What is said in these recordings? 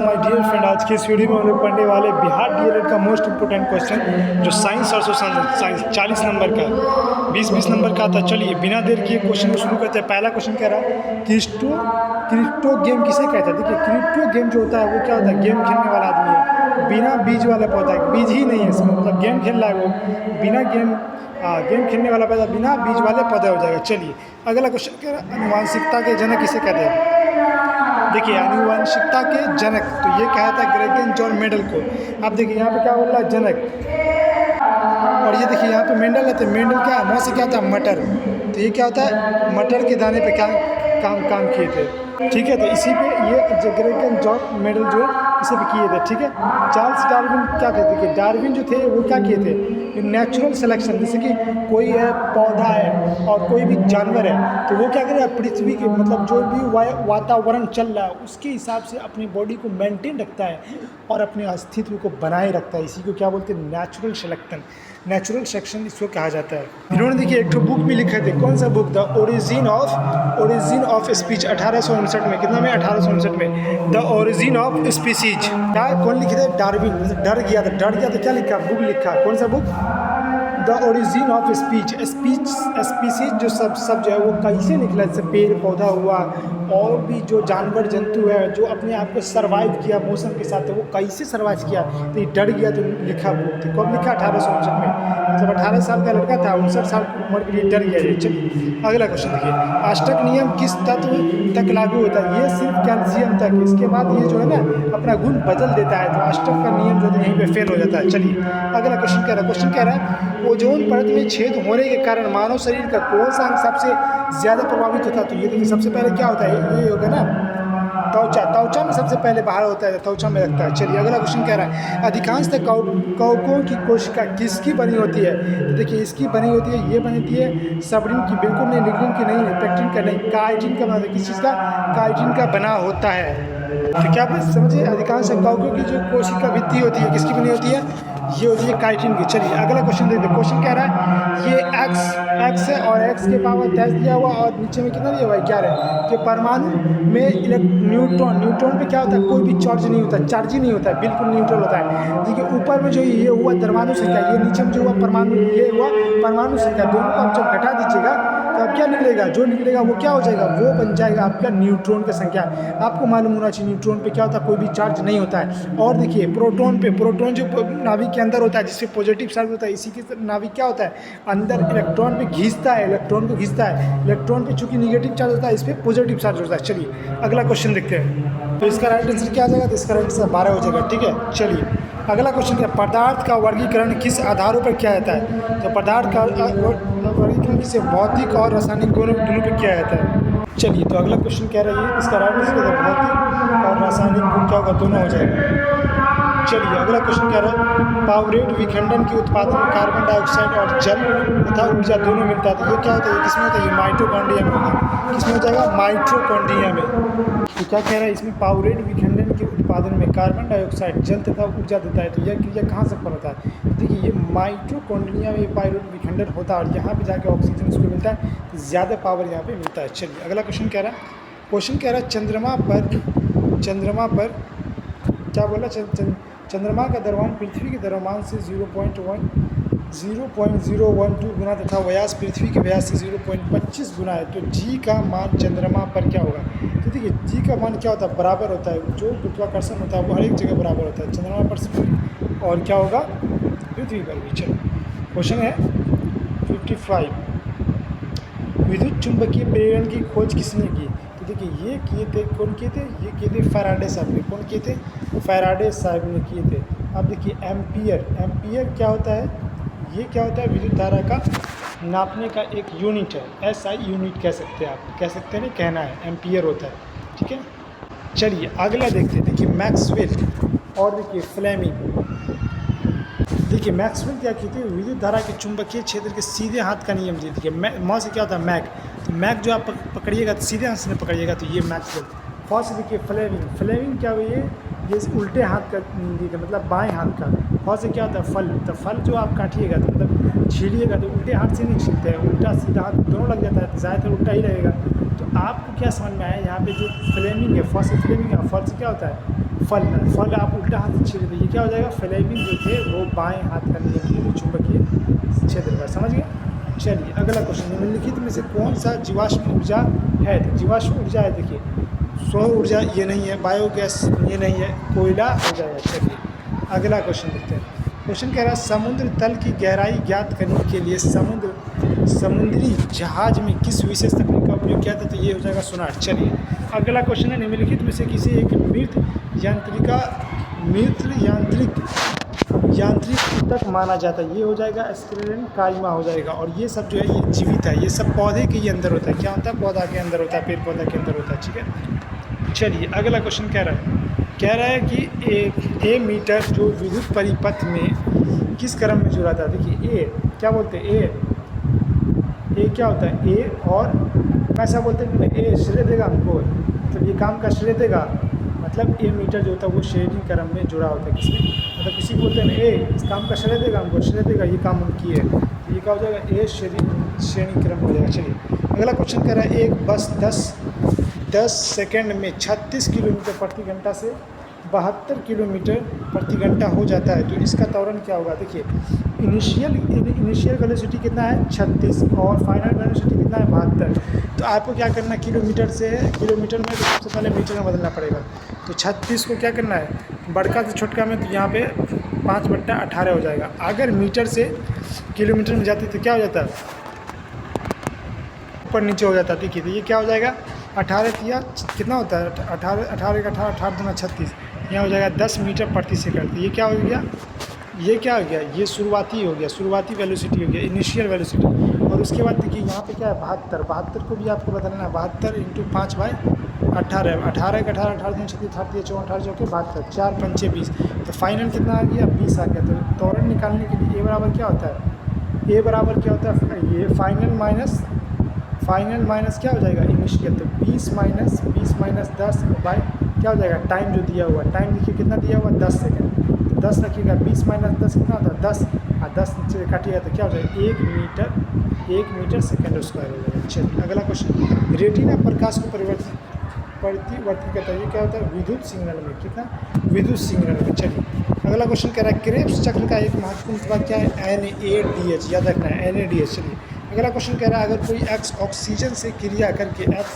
My dear friend, आज की इस वीडियो में हम लोग पढ़ने वाले बिहार डीएलएड का मोस्ट इंपोर्टेंट क्वेश्चन जो साइंस और सोशल साइंस 40 नंबर का 20 नंबर का था। चलिए बिना देर किए क्वेश्चन को शुरू करते हैं। पहला क्वेश्चन कह रहा है क्रिप्टो गेम किसे कहता है। देखिए क्रिप्टो गेम जो होता है वो क्या होता है, गेम खेलने वाला आदमी है, बिना बीज वाला पौधा है, बीज ही नहीं है इसमें, मतलब गेम खेल रहा है वो बिना गेम खेलने वाला पैदा बिना बीज वाले पौधे हो जाएगा। चलिए अगला क्वेश्चन कह रहा है आनुवांशिकता के जनक किसे कहते हैं। देखिए आनुवंशिकता के जनक, तो ये कहा था ग्रेगन जॉन मेंडल को। अब देखिए यहाँ पे क्या बोल रहा है, जनक, और ये देखिए यहाँ पे मेंडल है, तो मेंडल क्या वहाँ से क्या था, मटर, तो ये क्या होता है मटर के दाने पे क्या काम किए थे। ठीक है, तो इसी पे ये ग्रेगन जॉन मेंडल जो है इसी पे किए थे। ठीक है, चार्ल्स डार्विन क्या कहते थे, डार्विन जो थे वो क्या किए थे, नेचुरल सिलेक्शन, जैसे कि कोई है पौधा है और कोई भी जानवर है, तो वो क्या करे पृथ्वी के मतलब जो भी वातावरण चल रहा है उसके हिसाब से अपनी बॉडी को मेंटेन रखता है और अपने अस्तित्व को बनाए रखता है। इसी को क्या बोलते हैं, नेचुरल सिलेक्शन इसको कहा जाता है। इन्होंने देखिए एक बुक भी लिखे थे, कौन सा book, the origin of speech 1859 में, कितना में 1859 में, द ओरिजिन ऑफ स्पीसीज। क्या कौन लिखे थे, डार्विन। डर गया था क्या लिखा, बुक लिखा, कौन सा book, the origin of species. जो सब जो है वो कैसे निकला, जैसे पेड़ पौधा हुआ और भी जो जानवर जंतु है जो अपने आप को सर्वाइव किया मौसम के साथ, वो कैसे सर्वाइव किया, तो ये डर गया तो लिखा बुक थी। कब लिखा, 1859 में, मतलब 18 साल का लड़का था, 59 साल की उम्र के लिए डर गया। चलिए अगला क्वेश्चन देखिए, अष्टक नियम किस तत्व तक लागू होता है, ये सिर्फ कैल्शियम तक, इसके बाद ये जो है ना अपना गुण बदल देता है, तो अष्टक का नियम जो है यहीं पे फेल हो जाता है। चलिए अगला क्वेश्चन कह रहा है ओजोन परत में छेद होने के कारण मानव शरीर का कौन सा अंग सबसे ज़्यादा प्रभावित होता है। तो ये देखिए सबसे पहले क्या होता है, ये होगा ना त्वचा में सबसे पहले बाहर होता है, त्वचा में लगता है। चलिए अगला क्वेश्चन कह रहा है अधिकांशतः कवकों की कोशिका किसकी बनी होती है। तो देखिए इसकी बनी होती है, ये बनती है सबरिन की, बिल्कुल नहीं, लिग्निन की नहीं, पेक्टिन का नहीं, काइटिन का बना, किस चीज़ का, काइटिन का बना होता है। तो क्या आप समझिए अधिकांश कवकों की जो कोशिका भित्ति होती है किसकी बनी होती है, ये होती है काइटिन की। चलिए अगला क्वेश्चन देखते हैं। क्वेश्चन कह रहा है ये एक्स है और एक्स के पावर 10 दिया हुआ और नीचे में कितना दिया हुआ है, 11, कि परमाणु में न्यूट्रॉन पे क्या होता है, कोई भी चार्ज नहीं होता, चार्ज ही नहीं होता है, बिल्कुल न्यूट्रल होता है। देखिए ऊपर में जो ये हुआ परमाणु संख्या, ये नीचे में जो हुआ परमाणु संख्या, दोनों को आप जब घटा दीजिएगा तो अब क्या निकलेगा, जो निकलेगा वो क्या हो जाएगा, वो बन जाएगा आपका न्यूट्रॉन की संख्या। आपको मालूम होना चाहिए न्यूट्रॉन पे क्या होता है, कोई भी चार्ज नहीं होता है। और देखिए प्रोटॉन जो नाभिक के अंदर होता है, जिससे पॉजिटिव चार्ज होता है, इसी के नाभिक क्या होता है, अंदर इलेक्ट्रॉन पे घिसता है, इलेक्ट्रॉन पे चूंकि निगेटिव चार्ज होता है, इस पर पॉजिटिव चार्ज होता है। चलिए अगला क्वेश्चन देखते हैं। तो इसका राइट आंसर क्या आ जाएगा, तो इसका राइट आंसर 12 हो जाएगा। ठीक है, चलिए अगला क्वेश्चन क्या, पदार्थ का वर्गीकरण किस आधारों पर किया जाता है। तो पदार्थ का वर्गीकरण किसे, भौतिक और रासायनिक दोनों पे किया जाता है। चलिए तो अगला क्वेश्चन कह रही है इसका राइट आंसर भौतिक और रासायनिक गुण क्या होगा, दोनों हो जाएगा। चलिए अगला क्वेश्चन कह रहा है पावरेट विखंडन के उत्पादन में कार्बन डाइऑक्साइड और जल तथा ऊर्जा दोनों मिलता है। ये क्या होता है, किसमें होता है, ये माइटोकॉन्ड्रिया में होगा, किसमें हो जाएगा, माइटोकॉन्ड्रिया में। तो क्या कह रहा है इसमें, पावरेट विखंडन के उत्पादन में कार्बन डाइऑक्साइड जल तथा ऊर्जा देता है। तो यह क्रिया कहाँ से पर होता है, देखिए ये माइटोकॉन्ड्रिया में पावरेट विखंडन होता है और यहाँ पे जाके ऑक्सीजन उसको मिलता है, तो ज़्यादा पावर यहाँ पे मिलता है। चलिए अगला क्वेश्चन कह रहा है चंद्रमा पर क्या बोला, चंद्रमा का द्रव्यमान पृथ्वी के द्रव्यमान से 0.012 गुना तथा व्यास पृथ्वी के व्यास से 0.25 गुना है। तो जी का मान चंद्रमा पर क्या होगा। तो देखिए जी का मान क्या होता है, बराबर होता है, जो गुरुत्वाकर्षण होता है वो हर एक जगह बराबर होता है, चंद्रमा पर और क्या होगा, पृथ्वी पर भी। चलो क्वेश्चन है 55, विद्युत चुंबकीय प्रेरण की खोज किसने की। तो देखिए ये किए थे, कौन किए थे, ये किए थे फैराडे साहब ने। कौन किए थे, फैराडे साहब ने किए थे। अब देखिए एम्पियर क्या होता है, ये क्या होता है, विद्युत धारा का नापने का एक यूनिट है, SI यूनिट कह सकते हैं, आप कह सकते हैं ना, कहना है एम्पियर होता है। ठीक है, चलिए अगला देखते हैं। देखिए मैक्सवेल और देखिए फ्लेमिंग। देखिए मैक्सवेल क्या किए थे, विद्युत धारा के चुंबकीय क्षेत्र के सीधे हाथ का नियम दिए। देखिए मॉ से क्या होता है, मैक, तो मैक जो आप पकड़िएगा तो सीधे हाथ से पकड़िएगा, तो ये मैक्सवेल। फर्स्ट देखिए फ्लेमिंग क्या हुई है, ये उल्टे हाथ का देखिए, मतलब बाएं हाथ का। फर्स्ट से क्या होता है, फल, तो फल जो आप काटिएगा तो मतलब छीलिएगा तो उल्टे हाथ से नहीं छीलते हैं, उल्टा सीधा हाथ दोनों लग जाता है, तो ज़्यादातर उल्टा ही रहेगा। तो आपको क्या समझ में आया यहाँ पे, जो फ्लेमिंग है, फर्स्ट फ्लेमिंग है, फर्स्ट क्या होता है फल, फल आप उल्टा हाथ से छेड़ दें, ये क्या हो जाएगा, फ्लेमिंग जो थे वो बाएं हाथ का नियम दिए थे, चुंबकीय क्षेत्र का, समझ गए। चलिए अगला क्वेश्चन, निम्नलिखित में से कौन सा जीवाश्म ऊर्जा है। तो जीवाश्म ऊर्जा है, देखिए सौर ऊर्जा ये नहीं है, बायोगैस ये नहीं है, कोयला हो जाएगा। चलिए अगला क्वेश्चन देखते हैं। क्वेश्चन कह रहा है समुद्र तल की गहराई ज्ञात करने के लिए समुद्री जहाज में किस विशेष तकनीक का उपयोग किया था। तो ये हो जाएगा सोनार। चलिए अगला क्वेश्चन है, निम्नलिखित में से किसी एक यांत्रिक ऊतक माना जाता है। ये हो जाएगा स्क्लेरन काइमा हो जाएगा। और ये सब जो है ये जीवित है, ये सब पौधे के ही अंदर होता है। क्या होता है, पौधा के अंदर होता है, पेड़ पौधा के अंदर होता है, ठीक है। चलिए अगला क्वेश्चन कह रहा है कि ए मीटर जो विद्युत परिपथ में किस क्रम में जुड़ा था। देखिए ए क्या बोलते हैं, ए क्या होता है, ए और ऐसा बोलते हैं ए श्रेय देगा हमको, मतलब ये काम का श्रेय देगा, मतलब ए मीटर जो होता है वो श्रेणी क्रम में जुड़ा होता है। किसमें, मतलब किसी को बोलते हैं ए इस काम का श्रेय देगा हमको, श्रेय देगा, ये काम उनकी है, तो ये क्या हो जाएगा, ए श्रेणी क्रम हो जाएगा। चलिए अगला क्वेश्चन कह रहा है, एक बस 10 सेकंड में 36 किलोमीटर प्रति घंटा से 72 किलोमीटर प्रति घंटा हो जाता है, तो इसका त्वरण क्या होगा। देखिए इनिशियल वेलोसिटी कितना है 36 और फाइनल वेलोसिटी कितना है 72। तो आपको क्या करना है, किलोमीटर में तो सबसे पहले मीटर में बदलना पड़ेगा। तो 36 को क्या करना है, बड़का से छोटका में, तो यहाँ पे 5/18 हो जाएगा। अगर मीटर से किलोमीटर में जाते तो क्या हो जाता है, ऊपर नीचे हो जाता। देखिए तो ये क्या हो जाएगा, 18 या कितना होता है, 18 36, यहाँ हो जाएगा 10 मीटर प्रति सेकंड। तो ये क्या हो गया, ये शुरुआती हो गया, शुरुआती वेलोसिटी हो गया, इनिशियल वेलोसिटी। और उसके बाद देखिए यहाँ पे क्या है 72 को भी आपको बताना है, 72 × 5/18, 18 × 18, 18 × 36, 38 × 4, 18 × 72, 4 × 5 = 20। तो फाइनल कितना आ गया, 20 आ गया। तो त्वरण निकालने के लिए ए बराबर क्या होता है, ये फाइनल माइनस क्या हो जाएगा, इनिशियल। तो 20 माइनस 10 बाई क्या हो जाएगा, टाइम जो दिया हुआ, टाइम देखिए कितना दिया हुआ 10 सेकंड। तो 10 रखिएगा, 20 माइनस 10 कितना होता है 10, और 10 से काटिएगा तो क्या हो जाएगा 1 मीटर सेकंड स्क्वायर हो जाएगा। चलिए अगला क्वेश्चन, रेटिना प्रकाश को प्रतिवर्ती करता है, ये क्या होता है, विद्युत सिग्नल में, कितना, विद्युत सिग्नल में। चलिए अगला क्वेश्चन कह रहा है, क्रेब्स चक्र का एक महत्वपूर्ण उत्पाद क्या है, NADH, याद रखना है NADH। चलिए अगला क्वेश्चन कह रहा है, अगर कोई X ऑक्सीजन से क्रिया करके X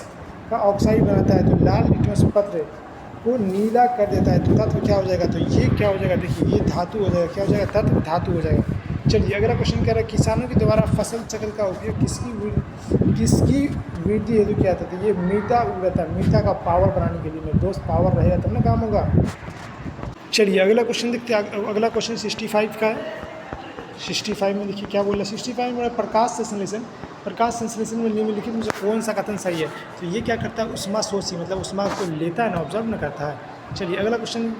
का ऑक्साइड बनाता है तो लाल लिटमस पत्र को नीला कर देता है, तो तत्व क्या हो जाएगा। तो ये क्या हो जाएगा, देखिए ये धातु हो जाएगा, क्या हो जाएगा, तत्व धातु हो जाएगा। चलिए अगला क्वेश्चन कह रहा है, किसानों के द्वारा फसल चक्र का उपयोग किसकी वृद्धि हेतु किया था। तो ये मृदा उर्वरता, मृदा का पावर बनाने के लिए, मेरे दोस्त पावर रहेगा तब ना काम होगा। चलिए अगला क्वेश्चन देखते हैं। अगला क्वेश्चन 65 का है। 65 में देखिए क्या बोल रहा है, 65 में प्रकाश संश्लेषण में निम्नलिखित में कौन सा कथन सही है। तो ये क्या करता है, उष्मा शोषी, मतलब उष्मा को लेता है ना, ऑब्जर्व ना करता है। चलिए अगला क्वेश्चन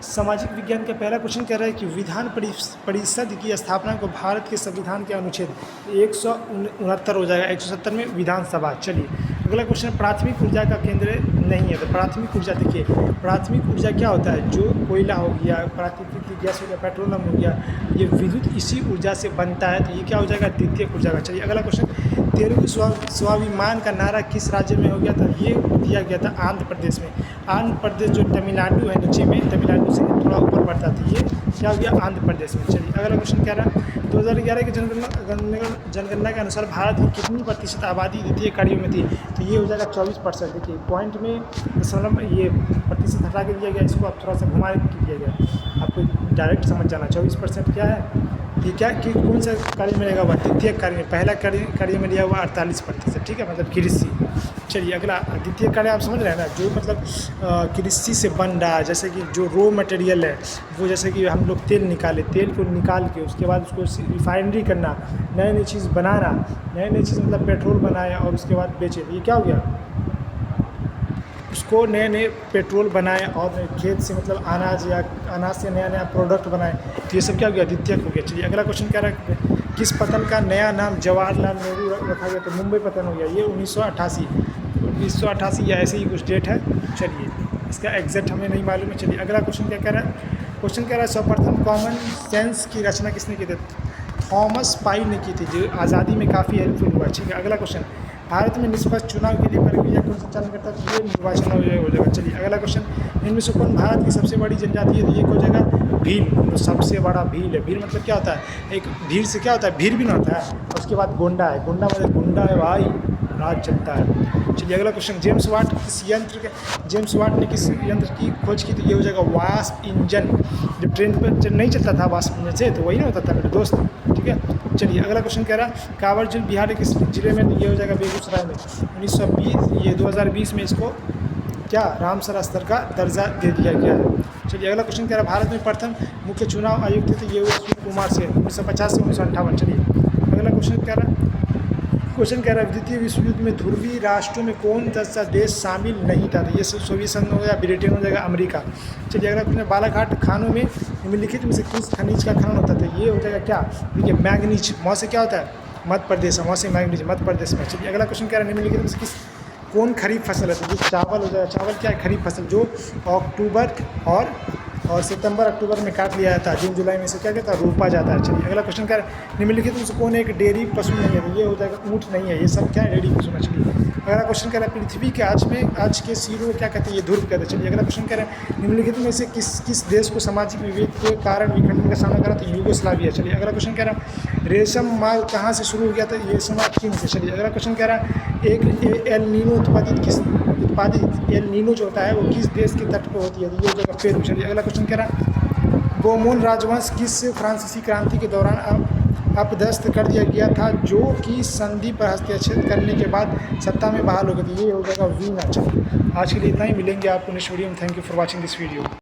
सामाजिक विज्ञान का पहला क्वेश्चन कह रहा है कि विधान परिषद की स्थापना को भारत के संविधान के अनुच्छेद 169 हो जाएगा, 170 में विधानसभा। चलिए अगला क्वेश्चन, प्राथमिक ऊर्जा का केंद्र नहीं है। तो प्राथमिक ऊर्जा देखिए, प्राथमिक ऊर्जा क्या होता है, जो कोयला हो गया, प्राकृतिक गैस हो गया, पेट्रोलियम हो गया, ये विद्युत इसी ऊर्जा से बनता है। तो ये क्या हो जाएगा, द्वितीयक ऊर्जा का। चलिए अगला क्वेश्चन, तेलुगु स्वाभिमान का नारा किस राज्य में हो गया था। ये दिया गया था आंध्र प्रदेश में। आंध्र प्रदेश जो तमिलनाडु है नीचे में, तमिलनाडु से थोड़ा ऊपर बढ़ता था, ये क्या हो गया, आंध्र प्रदेश में। चलिए अगला क्वेश्चन क्या रहा, 2011 की जनगणना के अनुसार भारत की कितनी प्रतिशत आबादी द्वितीय कार्यों में थी। तो ये हो जाएगा 24%। देखिए पॉइंट में दशमलव ये प्रतिशत हटा के दिया गया, इसको आप थोड़ा सा घुमा के दिया गया, आपको डायरेक्ट समझ जाना। 24% क्या है, ये क्या कि कौन सा कार्य में रहेगा हुआ, द्वितीय कार्य में। पहला कार्य में लिया हुआ 48%, ठीक है, मतलब कृषि। चलिए अगला द्वितीय कार्य आप समझ रहे हैं ना, जो मतलब कृषि से बन रहा है, जैसे कि जो रॉ मटेरियल है वो, जैसे कि हम लोग तेल को निकाल के उसके बाद उसको रिफाइनरी करना, नई चीज़ बनाना, नई चीज़ मतलब पेट्रोल बनाए और उसके बाद बेचे। तो ये क्या हो गया, उसको नए पेट्रोल बनाए और खेत से मतलब अनाज से नया प्रोडक्ट बनाए। तो ये सब क्या हो गया, द्वितीयक हो गया। चलिए अगला क्वेश्चन क्या रहा है, किस पतन का नया नाम जवाहरलाल नेहरू रखा गया। तो मुंबई पतन हो गया, ये 1988 या ऐसे ही कुछ डेट है। चलिए इसका एग्जैक्ट हमें नहीं मालूम है। चलिए अगला क्वेश्चन क्या कह रहा है, क्वेश्चन कह रहा है सर्वप्रथम कॉमन सेंस की रचना किसने की थी। थॉमस पाई ने की थी, जो आज़ादी में काफ़ी हेल्पफुल हुआ। ठीक है अगला क्वेश्चन, भारत में निष्पक्ष चुनाव के लिए प्रक्रिया कौन संचालन करता है? तो ये निर्वाचन आयोग हो जाएगा। चलिए अगला क्वेश्चन, इनमें से कौन भारत की सबसे बड़ी जनजाति है? तो ये हो जाएगा भील। तो सबसे बड़ा भील है। भील मतलब क्या होता है? एक भीड़ से क्या होता है? भीड़ भी ना होता है। उसके बाद गोंडा है। गोंडा मतलब गुंडा है भाई, राज चलता है। चलिए अगला क्वेश्चन, जेम्स वाट ने किस यंत्र की खोज की? तो ये हो जाएगा वास्प इंजन। जब ट्रेन पर नहीं चलता था वास्प इंजन से, तो वही ना होता था मेरे दोस्त। ठीक है, चलिए अगला क्वेश्चन कह रहा कांवर झील बिहार के किस जिले में? ये हो जाएगा बेगूसराय में। 2020 में इसको क्या रामसर स्तर का दर्जा दे दिया गया है। चलिए अगला क्वेश्चन कह रहा भारत में प्रथम मुख्य चुनाव आयुक्त थे? ये हुआ सुशील कुमार सेन, 1950 से 1958। चलिए अगला क्वेश्चन कह रहा द्वितीय विश्व युद्ध में ध्रुवीय राष्ट्रों में कौन सा देश शामिल नहीं था? तो ये सोवियत संघ हो जाएगा, ब्रिटेन हो जाएगा, अमेरिका। चलिए अगला क्वेश्चन, बालाघाट खानों में निम्नलिखित में से किस खनिज का खनन होता था? ये हो जाएगा क्या? देखिए मैग्नीज। वहाँ से क्या होता है? मध्य प्रदेश है, वहाँ से मैग्नीज मध्य प्रदेश में। चलिए अगला क्वेश्चन कह रहा है निम्नलिखित में से कौन खरीफ फसल है? तो ये चावल हो जाएगा। चावल क्या है? खरीफ फसल, जो अक्टूबर और सितंबर अक्टूबर में काट लिया जाता है। जून जुलाई में से क्या कहता है? रोपा जाता है। चलिए अगला क्वेश्चन क्या है निम्नलिखित में से कौन एक डेयरी पशु नहीं है? तो ये हो जाएगा ऊँट नहीं है। ये सब क्या है? डेयरी पशु मछली। अगला क्वेश्चन कह रहा है पृथ्वी के आज के सिरों को क्या कहते हैं? ये ध्रुव कहते हैं। चलिए अगला क्वेश्चन कह रहा है निम्नलिखित में से किस देश को सामाजिक विभेद के कारण विखंडन का सामना करा? तो यूगोस्लाविया। चलिए अगला क्वेश्चन कह रहा है रेशम माल कहाँ से शुरू हो गया था? ये समाज चीन से। चलिए अगला क्वेश्चन कह रहा है एक एल नीनो उत्पादित एल नीनो जो होता है वो किस देश के तट पर होती है? तो ये हो जाएगा पेरू। चलिए अगला क्वेश्चन कह रहा है गोमोन राजवंश किस फ्रांसीसी क्रांति के दौरान अपदस्थ कर दिया गया था, जो कि संधि पर हस्तक्षेप करने के बाद सत्ता में बहाल हो गई थी? ये हो जाएगा वीना। चलिए आज के लिए इतना ही, मिलेंगे आपको नेक्स्ट वीडियो में। Thank you for watching this video.